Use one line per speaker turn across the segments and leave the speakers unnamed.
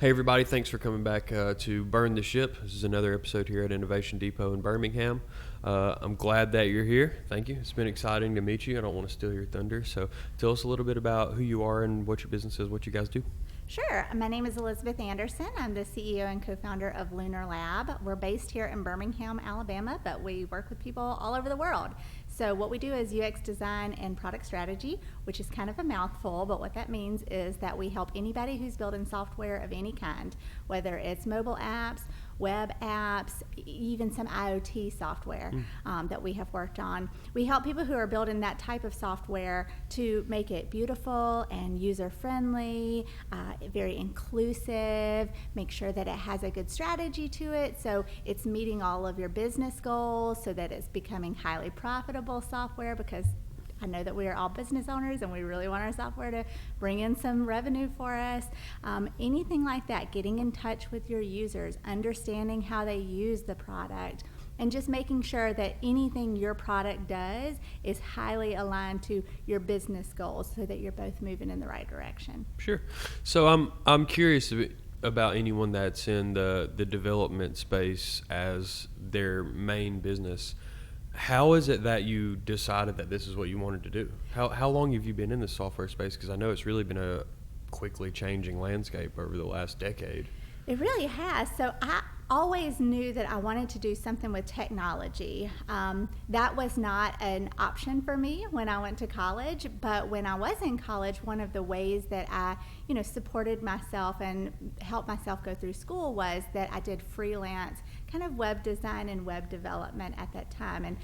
Hey everybody, thanks for coming back to Burn the Ship. This is another episode here at Innovation Depot in Birmingham. I'm glad that you're here. Thank you. It's been exciting to meet you. I don't want to steal your thunder. So tell us a little bit about who you are and what your business is, what you guys do.
Sure. My name is Elizabeth Anderson. I'm the CEO and co-founder of Lunarlab. We're based here in Birmingham, Alabama, but we work with people all over the world. So what we do is UX design and product strategy, which is kind of a mouthful, but what that means is that we help anybody who's building software of any kind, whether it's mobile apps, web apps, even some IoT software that we have worked on. We help people who are building that type of software to make it beautiful and user-friendly, very inclusive, make sure that it has a good strategy to it, so it's meeting all of your business goals, so that it's becoming highly profitable software, because I know that we are all business owners and we really want our software to bring in some revenue for us. Anything like that, getting in touch with your users, understanding how they use the product, and just making sure that anything your product does is highly aligned to your business goals so that you're both moving in the right direction.
Sure. So I'm curious about anyone that's in the development space as their main business. How is it that you decided that this is what you wanted to do? How long have you been in the software space? Because I know it's really been a quickly changing landscape over the last decade.
It really has. So I always knew that I wanted to do something with technology. That was not an option for me when I went to college, but when I was in college, one of the ways that I, supported myself and helped myself go through school was that I did freelance kind of web design and web development at that time. And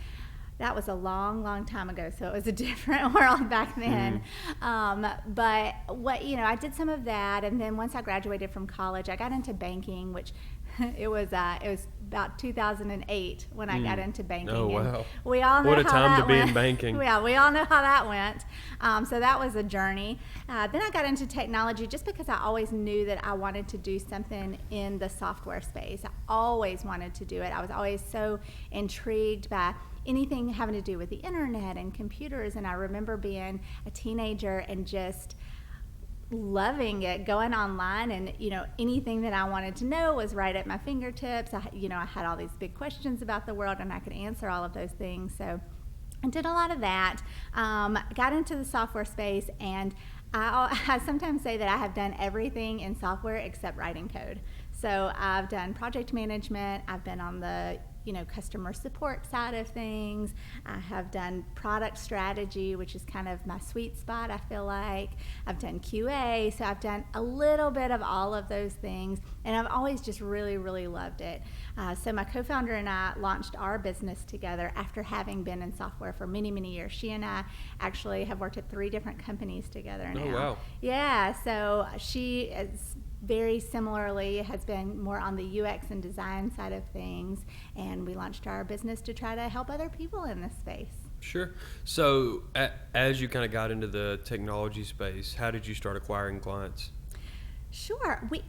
that was a long, long time ago, so it was a different world back then. But I did some of that, and then once I graduated from college, I got into banking, which it was about 2008 when I got into banking.
Oh, wow.
And we all know
what a
how
time
that
to be
went.
in banking.
Yeah, we all know how that went. So that was a journey. Then I got into technology just because I always knew that I wanted to do something in the software space. I always wanted to do it. I was always so intrigued by anything having to do with the internet and computers, and I remember being a teenager and just loving it, going online, and anything that I wanted to know was right at my fingertips. I had all these big questions about the world, and I could answer all of those things. So I did a lot of that. Got into the software space, and I sometimes say that I have done everything in software except writing code. So I've done project management. I've been on the customer support side of things. I have done product strategy, which is kind of my sweet spot, I feel like. I've done QA, so I've done a little bit of all of those things, and I've always just really, really loved it. So my co-founder and I launched our business together after having been in software for many, many years. She and I actually have worked at 3 different companies together now.
Oh, wow.
Yeah, so she is very similarly has been more on the UX and design side of things, and we launched our business to try to help other people in this space.
Sure. So as you kind of got into the technology space, how did you start acquiring clients?
Sure. We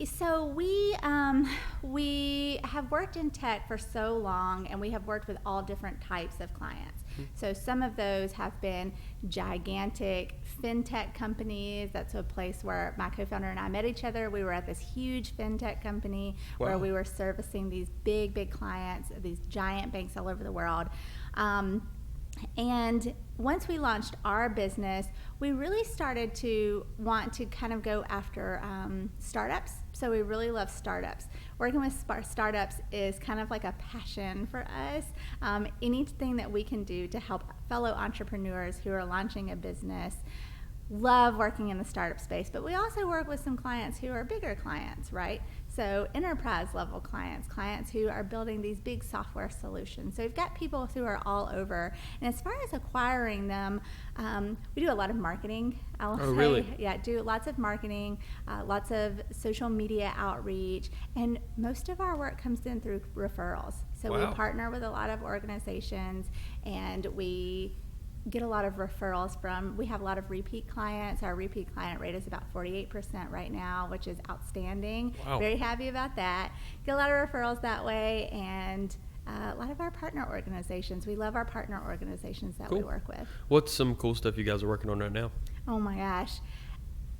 have worked in tech for so long, and we have worked with all different types of clients. So some of those have been gigantic fintech companies. That's a place where my co-founder and I met each other. We were at this huge fintech company where we were servicing these big, big clients, these giant banks all over the world. And once we launched our business, we really started to want to kind of go after startups. So we really love startups. Working with startups is kind of like a passion for us. Anything that we can do to help fellow entrepreneurs who are launching a business. Love working in the startup space, but we also work with some clients who are bigger clients, right? So enterprise level clients who are building these big software solutions. So we've got people who are all over. And as far as acquiring them, we do a lot of marketing. I'll say,
really?
Yeah, do lots of marketing, lots of social media outreach, and most of our work comes in through referrals. So we partner with a lot of organizations, and we get a lot of referrals we have a lot of repeat clients. Our repeat client rate is about 48% right now, which is outstanding.
Wow.
Very happy about that. Get a lot of referrals that way, and a lot of our partner organizations. We love our partner organizations that we work with.
What's some cool stuff you guys are working on right now?
Oh my gosh.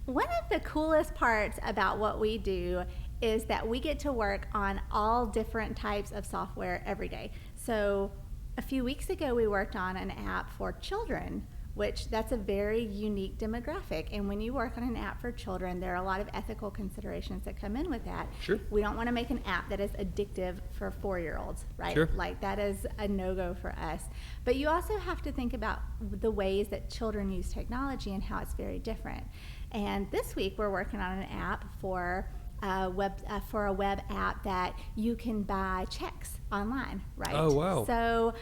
One of the coolest parts about what we do is that we get to work on all different types of software every day. So a few weeks ago, we worked on an app for children, which that's a very unique demographic. And when you work on an app for children, there are a lot of ethical considerations that come in with that.
Sure.
We don't want to make an app that is addictive for 4-year-olds, right?
Sure.
Like that is a no-go for us. But you also have to think about the ways that children use technology and how it's very different. And this week, we're working on an app for a web app that you can buy checks online, right?
Oh, wow.
So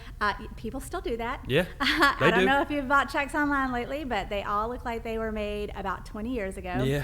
people still do that.
Yeah,
I don't
do.
know if you've bought checks online lately, but they all look like they were made about 20 years ago.
Yeah.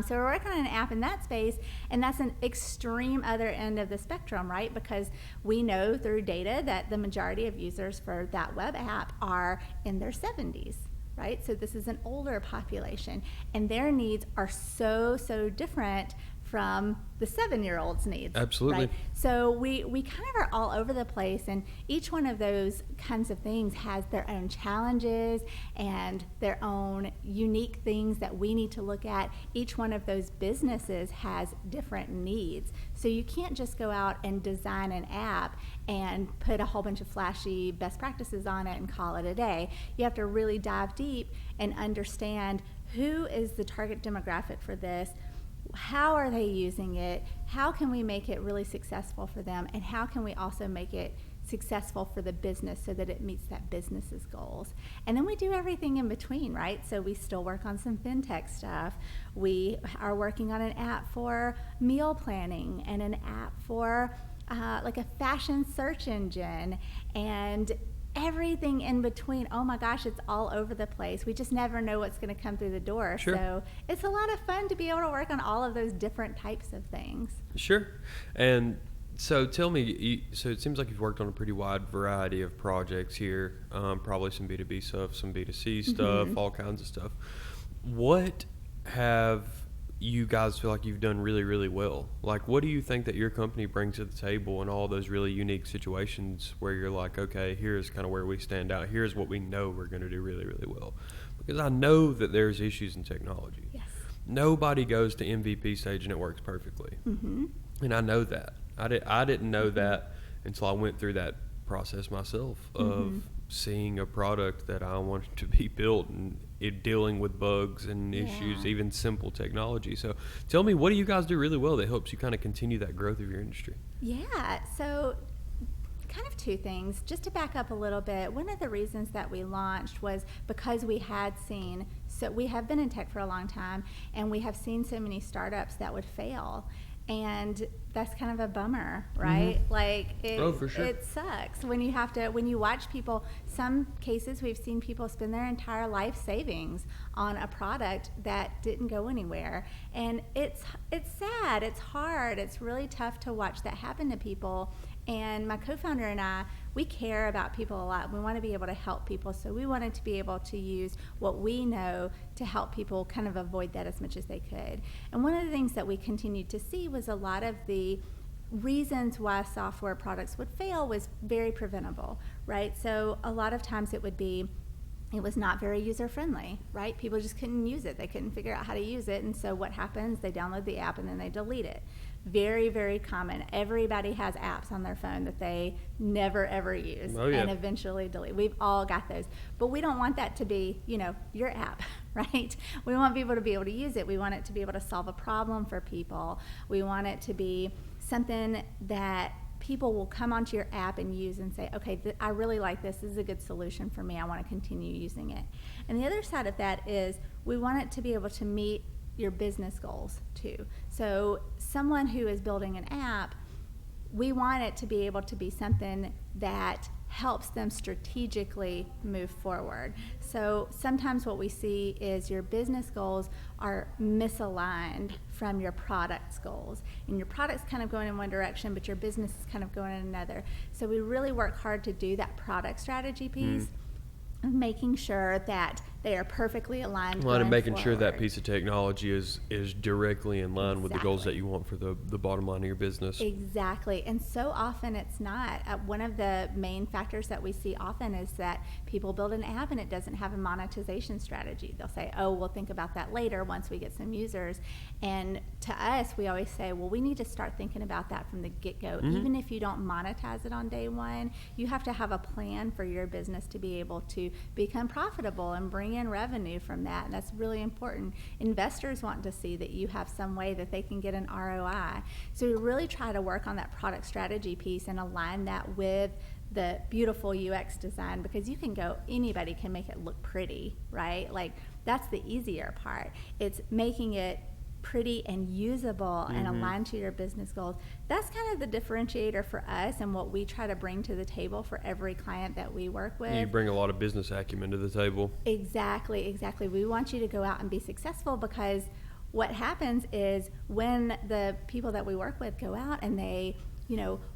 So we're working on an app in that space, and that's an extreme other end of the spectrum, right? Because we know through data that the majority of users for that web app are in their 70s. Right? So this is an older population, and their needs are so different from the 7-year-old's needs.
Absolutely.
Right? So we kind of are all over the place, and each one of those kinds of things has their own challenges and their own unique things that we need to look at. Each one of those businesses has different needs. So you can't just go out and design an app and put a whole bunch of flashy best practices on it and call it a day. You have to really dive deep and understand who is the target demographic for this. How are they using it? How can we make it really successful for them? And how can we also make it successful for the business so that it meets that business's goals? And then we do everything in between, right? So we still work on some fintech stuff. We are working on an app for meal planning and an app for like a fashion search engine and everything in between. Oh my gosh, it's all over the place. We just never know what's going to come through the door.
Sure.
So it's a lot of fun to be able to work on all of those different types of things.
Sure. And so tell me, so it seems like you've worked on a pretty wide variety of projects here, probably some B2B stuff, some B2C stuff, all kinds of stuff. What have you guys feel like you've done really, really well? Like, what do you think that your company brings to the table in all those really unique situations where you're like, okay, here's kind of where we stand out. Here's what we know we're going to do really, really well. Because I know that there's issues in technology.
Yes.
Nobody goes to MVP stage and it works perfectly.
Mm-hmm.
And I know that. I didn't know that until I went through that process myself of seeing a product that I wanted to be built and it dealing with bugs and issues, even simple technology. So tell me, what do you guys do really well that helps you kind of continue that growth of your industry?
Yeah, so kind of two things. Just to back up a little bit, one of the reasons that we launched was because we had seen, so we have been in tech for a long time, and we have seen so many startups that would fail. And that's kind of a bummer, right? Like
for sure.
It sucks when you watch people. Some cases we've seen people spend their entire life savings on a product that didn't go anywhere, and it's sad. It's hard. It's really tough to watch that happen to people. And my co-founder and I, we care about people a lot. We want to be able to help people, so we wanted to be able to use what we know to help people kind of avoid that as much as they could. And one of the things that we continued to see was a lot of the reasons why software products would fail was very preventable, right? So a lot of times it was not very user-friendly, right? People just couldn't use it. They couldn't figure out how to use it, and so what happens? They download the app and then they delete it. Very, very common. Everybody has apps on their phone that they never, ever use and eventually delete. We've all got those. But we don't want that to be, your app, right? We want people to be able to use it. We want it to be able to solve a problem for people. We want it to be something that people will come onto your app and use and say, okay, I really like this. This is a good solution for me. I want to continue using it. And the other side of that is we want it to be able to meet your business goals too. So someone who is building an app, we want it to be able to be something that helps them strategically move forward. So sometimes what we see is your business goals are misaligned from your product's goals. And your product's kind of going in one direction, but your business is kind of going in another. So we really work hard to do that product strategy piece, of making sure that They are perfectly aligned.
Well, and
going
making sure that
forward.
piece of technology is directly in line with the goals that
Exactly.
you want for the bottom line of your business.
Exactly. And so often it's not. One of the main factors that we see often is that people build an app and it doesn't have a monetization strategy. They'll say, oh, we'll think about that later once we get some users. And to us, we always say, well, we need to start thinking about that from the get-go. Even if you don't monetize it on day one, you have to have a plan for your business to be able to become profitable and bring in revenue from that. And that's really important. Investors want to see that you have some way that they can get an ROI. So we really try to work on that product strategy piece and align that with the beautiful UX design, because you can go, anybody can make it look pretty, right? Like, that's the easier part. It's making it pretty and usable and aligned to your business goals. That's kind of the differentiator for us and what we try to bring to the table for every client that we work with.
You bring a lot of business acumen to the table.
Exactly. We want you to go out and be successful, because what happens is when the people that we work with go out and they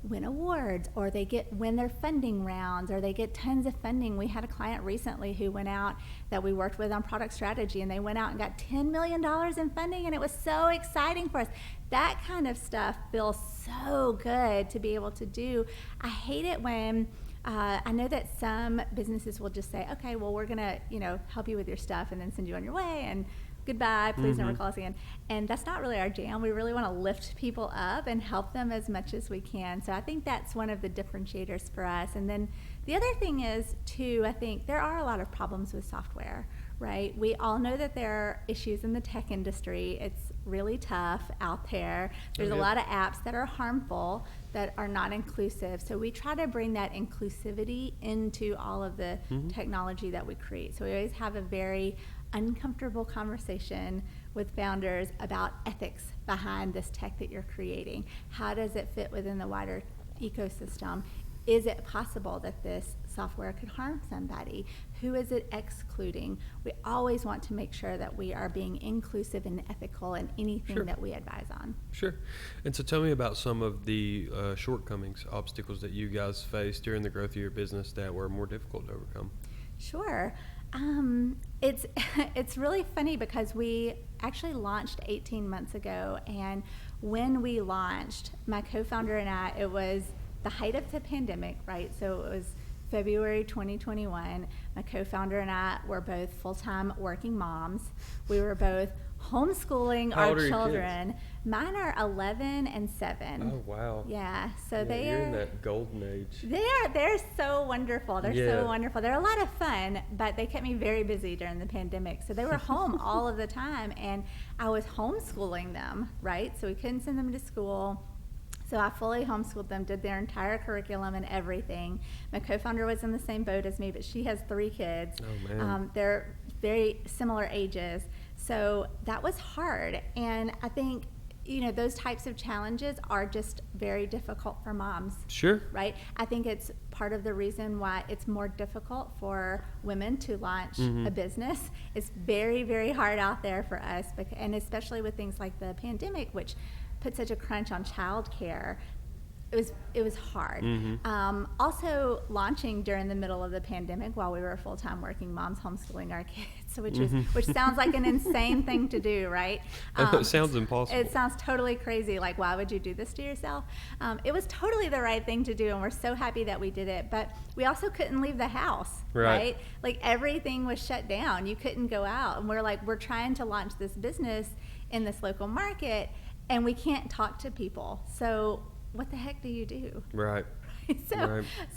win awards, or they win their funding rounds, or they get tons of funding. We had a client recently who went out that we worked with on product strategy, and they went out and got $10 million in funding, and it was so exciting for us. That kind of stuff feels so good to be able to do. I hate it when I know that some businesses will just say, okay, well, we're going to, help you with your stuff and then send you on your way, and goodbye, please never call us again. And that's not really our jam. We really want to lift people up and help them as much as we can. So I think that's one of the differentiators for us. And then the other thing is, too, I think there are a lot of problems with software, right? We all know that there are issues in the tech industry. It's really tough out there. There's a lot of apps that are harmful, that are not inclusive. So we try to bring that inclusivity into all of the technology that we create. So we always have a very uncomfortable conversation with founders about ethics behind this tech that you're creating. How does it fit within the wider ecosystem? Is it possible that this software could harm somebody? Who is it excluding? We always want to make sure that we are being inclusive and ethical in anything that we advise on.
Sure. And so tell me about some of the shortcomings, obstacles that you guys faced during the growth of your business that were more difficult to overcome.
Sure. It's really funny, because we actually launched 18 months ago, and when we launched, my co-founder and I, it was the height of the pandemic, right? So it was February 2021. My co-founder and I were both full-time working moms. We were both homeschooling
How
our
old are your
children. Mine are 11 and 7.
Oh, wow.
Yeah, so
Yeah,
they
you're
are
in that golden age.
they're so wonderful. They're
Yeah.
so wonderful. They're a lot of fun, but they kept me very busy during the pandemic. So they were home all of the time, and I was homeschooling them, right? So we couldn't send them to school. So I fully homeschooled them, did their entire curriculum and everything. My co-founder was in the same boat as me, but she has 3 kids.
Oh, man.
They're very similar ages. So that was hard. And I think, those types of challenges are just very difficult for moms.
Sure.
Right? I think it's part of the reason why it's more difficult for women to launch a business. It's very, very hard out there for us, and especially with things like the pandemic, which put such a crunch on childcare. It was hard. Also, launching during the middle of the pandemic while we were full-time working moms homeschooling our kids, which sounds like an insane thing to do, right?
It sounds impossible.
It sounds totally crazy. Like, why would you do this to yourself? It was totally the right thing to do, and we're so happy that we did it. But we also couldn't leave the house, right? Like, everything was shut down. You couldn't go out, and we're trying to launch this business in this local market, and we can't talk to people. So what the heck do you do?
Right.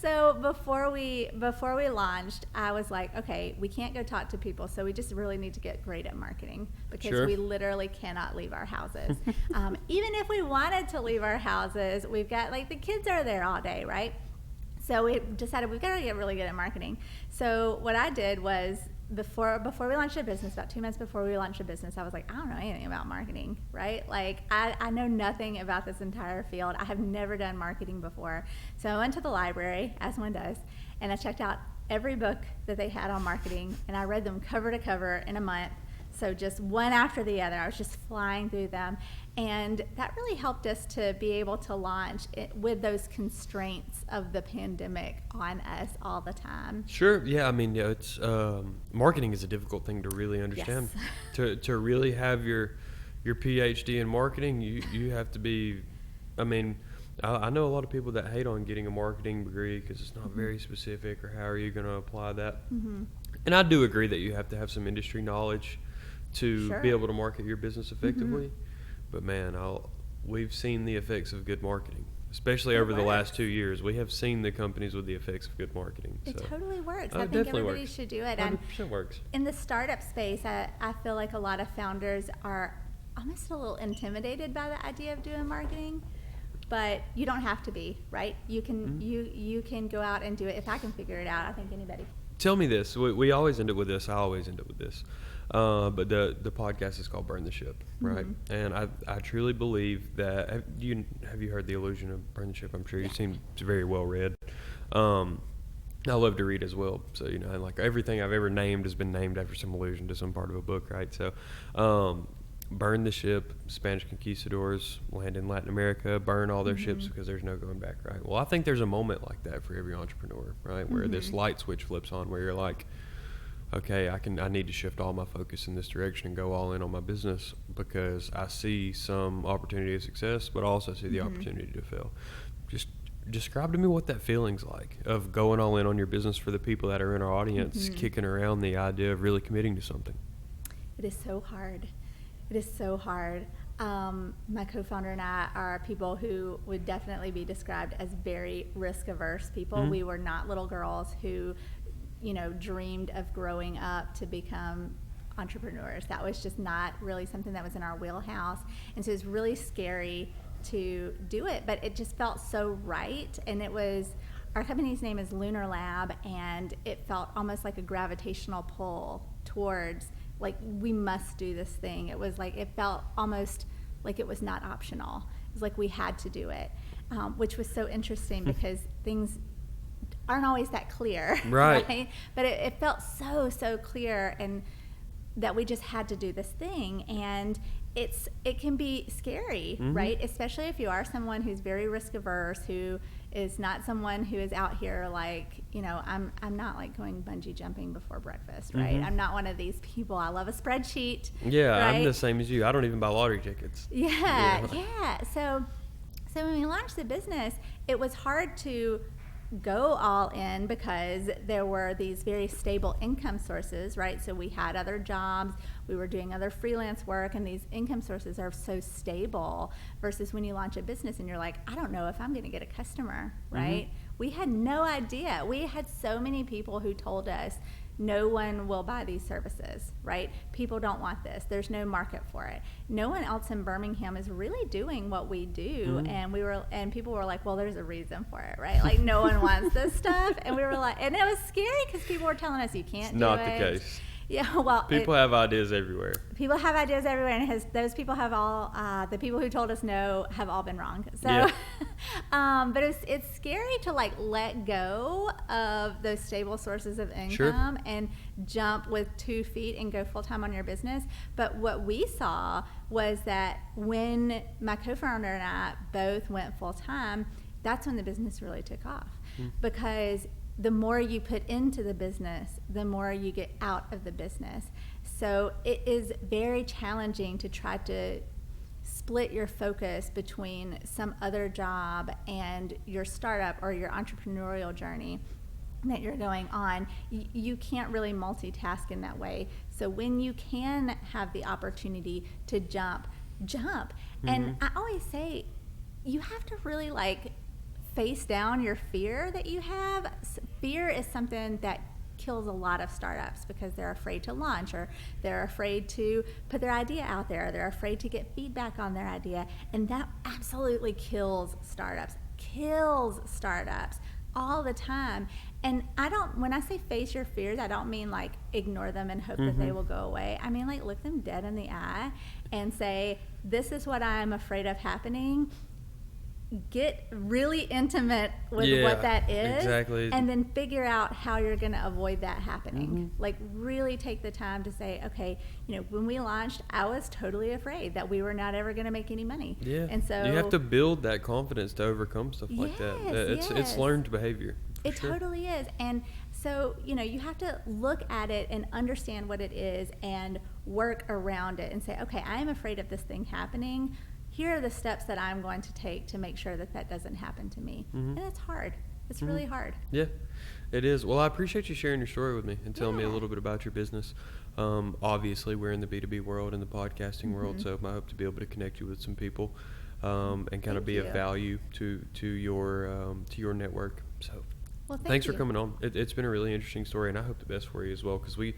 So before we launched, I was like, okay, we can't go talk to people, so we just really need to get great at marketing, because we literally cannot leave our houses. Even if we wanted to leave our houses, we've got, the kids are there all day, right? So we decided we've got to get really good at marketing. So what I did was, before we launched a business, about 2 months before we launched a business, I was like, I don't know anything about marketing, right? I know nothing about this entire field. I have never done marketing before. So I went to the library, as one does, and I checked out every book that they had on marketing, and I read them cover to cover in a month. So just one after the other, I was just flying through them. And that really helped us to be able to launch it with those constraints of the pandemic on us all the time.
Sure. Yeah. I mean, yeah, it's marketing is a difficult thing to really understand.
Yes.
To really have your PhD in marketing, you have to be. I mean, I know a lot of people that hate on getting a marketing degree because it's not very specific, or how are you going to apply that?
Mm-hmm.
And I do agree that you have to have some industry knowledge to
Sure.
be able to market your business effectively.
Mm-hmm.
But man, we've seen the effects of good marketing, especially
It
over the last
works.
2 years. We have seen the companies with the effects of good marketing.
It
So
totally works. I
it
think
definitely
everybody
works.
should do it. And
100% works.
in the startup space, I feel like a lot of founders are almost a little intimidated by the idea of doing marketing. But you don't have to be, right? You can you can go out and do it. If I can figure it out, I think anybody can.
Tell me this. We always end up with this. I always end up with this. But the podcast is called Burn the Ship, right?
Mm-hmm.
And I truly believe that. Have you heard The Illusion of Burn the Ship? I'm sure you seem very well read. I love to read as well. So, like everything I've ever named has been named after some allusion to some part of a book, right? So, burn the ship, Spanish conquistadors land in Latin America, burn all their ships because there's no going back, right? Well, I think there's a moment like that for every entrepreneur, right? Where this light switch flips on, where you're like, okay, I need to shift all my focus in this direction and go all in on my business because I see some opportunity of success, but I also see the opportunity to fail. Just describe to me what that feeling's like of going all in on your business for the people that are in our audience, kicking around the idea of really committing to something.
It is so hard. It is so hard. My co-founder and I are people who would definitely be described as very risk-averse people. We were not little girls who, dreamed of growing up to become entrepreneurs. That was just not really something that was in our wheelhouse. And so it was really scary to do it, but it just felt so right. And our company's name is Lunarlab, and it felt almost like a gravitational pull towards, like, we must do this thing. It felt almost like it was not optional. It was like we had to do it, which was so interesting because things aren't always that clear,
Right.
But it felt so clear, and that we just had to do this thing. And it can be scary, right? Especially if you are someone who's very risk averse, who is not someone who is out here like, I'm not like going bungee jumping before breakfast, right? I'm not one of these people. I love a spreadsheet.
Yeah,
right?
I'm the same as you. I don't even buy lottery tickets.
Yeah. So when we launched the business, it was hard to go all in because there were these very stable income sources, right? So we had other jobs, we were doing other freelance work, and these income sources are so stable versus when you launch a business and you're like, I don't know if I'm going to get a customer, right? We had no idea. We had so many people who told us, no one will buy these services, right? People don't want this. There's no market for it. No one else in Birmingham is really doing what we do. And people were like, well, there's a reason for it, right? Like, no one wants this stuff. And we were like, and it was scary because people were telling us you can't do it.
Not the case.
Yeah, well,
People have ideas everywhere.
People have ideas everywhere, and those people have all, the people who told us no have all been wrong. So,
Yeah.
But it's scary to like let go of those stable sources of income and jump with 2 feet and go full time on your business. But what we saw was that when my co-founder and I both went full time, that's when the business really took off because the more you put into the business, the more you get out of the business. So it is very challenging to try to split your focus between some other job and your startup or your entrepreneurial journey that you're going on. You can't really multitask in that way. So when you can have the opportunity to jump. And I always say, you have to really face down your fear that you have. Fear is something that kills a lot of startups because they're afraid to launch, or they're afraid to put their idea out there, they're afraid to get feedback on their idea, and that absolutely kills startups all the time. And when I say face your fears, I don't mean like ignore them and hope that they will go away. I mean like look them dead in the eye and say, this is what I'm afraid of happening. get really intimate with
Yeah,
what that is,
exactly.
and then figure out how you're going to avoid that happening.
Mm-hmm.
Like really take the time to say, okay, when we launched, I was totally afraid that we were not ever going to make any money.
Yeah.
And so
you have to build that confidence to overcome stuff like that.
Yes,
It's
yes.
learned behavior.
It totally is. And so, you have to look at it and understand what it is and work around it and say, okay, I'm afraid of this thing happening. Here are the steps that I'm going to take to make sure that that doesn't happen to me.
Mm-hmm.
And it's hard. It's really hard.
Yeah, it is. Well, I appreciate you sharing your story with me and telling me a
Yeah.
little bit about your business. Obviously, we're in the B2B world and the podcasting world, so I hope to be able to connect you with some people and kind of
Thank
be of
you.
value to your network. So
Well,
thanks for
you.
coming on. It's been a really interesting story, and I hope the best for you as well. Because we're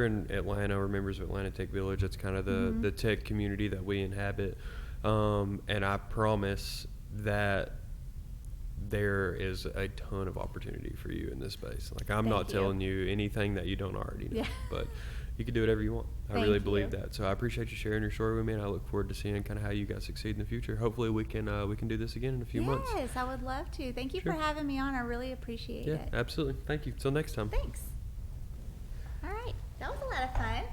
in Atlanta. We're members of Atlanta Tech Village. It's kind of the tech community that we inhabit, and I promise that there is a ton of opportunity for you in this space. Like I'm not
Thank you.
telling you anything that you don't already know,
Yeah.
but you can do whatever you want. I
Thank
really believe
you.
that. So I appreciate you sharing your story with me, and I look forward to seeing kind of how you guys succeed in the future. Hopefully we can do this again in a few months.
Yes, I would love to. Thank you
Sure.
for having me on. I really appreciate
Yeah,
it.
absolutely. Thank you. Till next time.
Thanks. All right. That was a lot of fun.